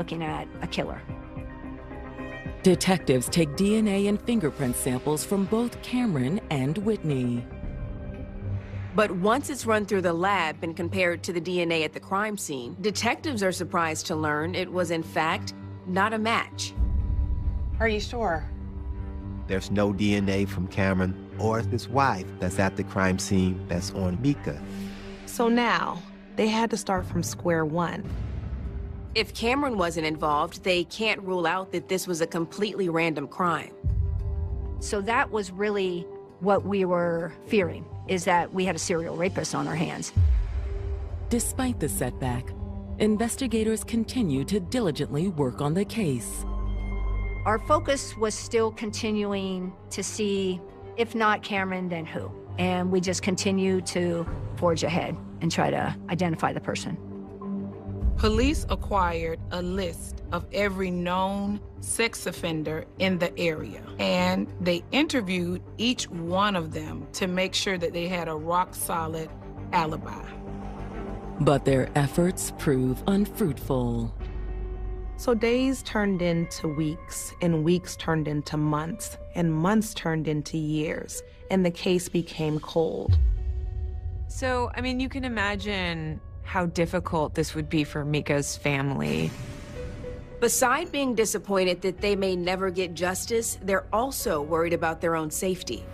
looking at a killer. Detectives take DNA and fingerprint samples from both Cameron and Whitney. But once it's run through the lab and compared to the DNA at the crime scene, detectives are surprised to learn it was, in fact, not a match. Are you sure? There's no DNA from Cameron or his wife that's at the crime scene that's on Mika. So now, they had to start from square one. If Cameron wasn't involved, they can't rule out that this was a completely random crime. So that was really what we were fearing, is that we had a serial rapist on our hands. Despite the setback, investigators continue to diligently work on the case. Our focus was still continuing to see, if not Cameron, then who? And we just continue to forge ahead and try to identify the person. Police acquired a list of every known sex offender in the area, and they interviewed each one of them to make sure that they had a rock-solid alibi. But their efforts prove unfruitful. So days turned into weeks, and weeks turned into months, and months turned into years, and the case became cold. So, I mean, you can imagine how difficult this would be for Mika's family. Beside being disappointed that they may never get justice, they're also worried about their own safety.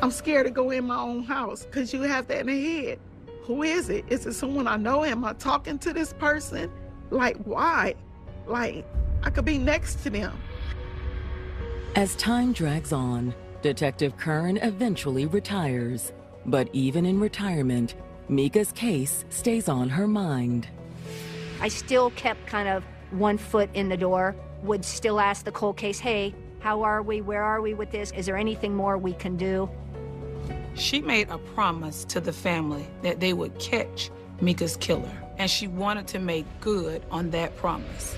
I'm scared to go in my own house because you have that in the head. Who is it? Is it someone I know? Am I talking to this person? Like, why? Like, I could be next to them. As time drags on, Detective Kern eventually retires. But even in retirement, Mika's case stays on her mind. I still kept kind of one foot in the door, would still ask the cold case, hey, how are we? Where are we with this? Is there anything more we can do? She made a promise to the family that they would catch Mika's killer, and she wanted to make good on that promise.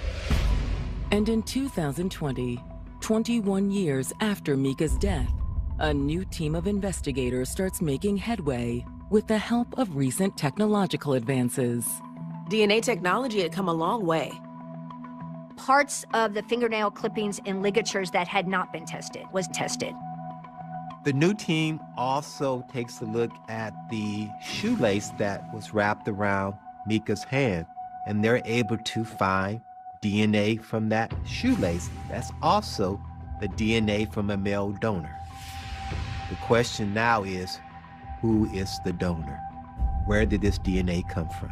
And in 2020, 21 years after Mika's death, a new team of investigators starts making headway with the help of recent technological advances. DNA technology had come a long way. Parts of the fingernail clippings and ligatures that had not been tested was tested. The new team also takes a look at the shoelace that was wrapped around Mika's hand, and they're able to find DNA from that shoelace. That's also the DNA from a male donor. The question now is, who is the donor? Where did this DNA come from?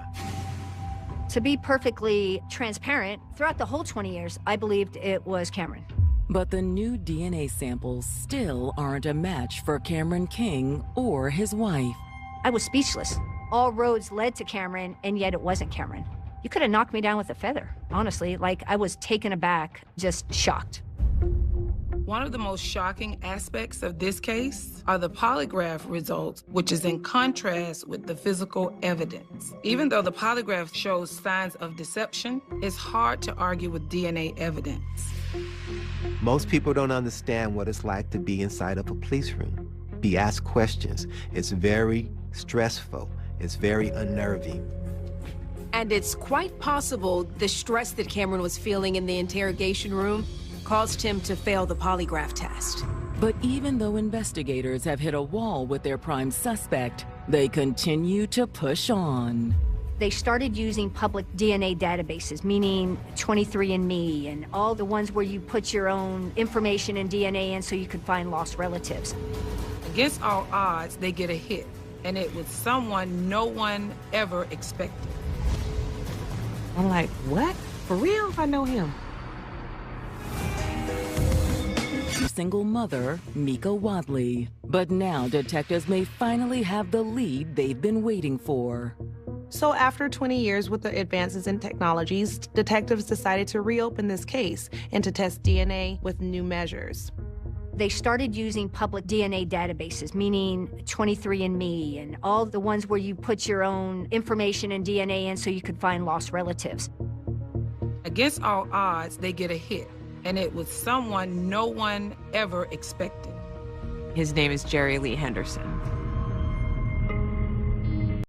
To be perfectly transparent, throughout the whole 20 years, I believed it was Cameron. But the new DNA samples still aren't a match for Cameron King or his wife. I was speechless. All roads led to Cameron, and yet it wasn't Cameron. You could have knocked me down with a feather, honestly. Like, I was taken aback, just shocked. One of the most shocking aspects of this case are the polygraph results, which is in contrast with the physical evidence. Even though the polygraph shows signs of deception, it's hard to argue with DNA evidence. Most people don't understand what it's like to be inside of a police room, be asked questions. It's very stressful. It's very unnerving. And it's quite possible the stress that Cameron was feeling in the interrogation room caused him to fail the polygraph test. But even though investigators have hit a wall with their prime suspect, they continue to push on. They started using public DNA databases, meaning 23andMe and all the ones where you put your own information and DNA in so you could find lost relatives. Against all odds, they get a hit, and it was someone no one ever expected. I'm like, what? For real? I know him. Single mother, Mika Wadley. But now detectives may finally have the lead they've been waiting for. So after 20 years with the advances in technologies, detectives decided to reopen this case and to test DNA with new measures. They started using public DNA databases, meaning 23andMe and all the ones where you put your own information and DNA in so you could find lost relatives. Against all odds, they get a hit, and it was someone no one ever expected. His name is Jerry Lee Henderson.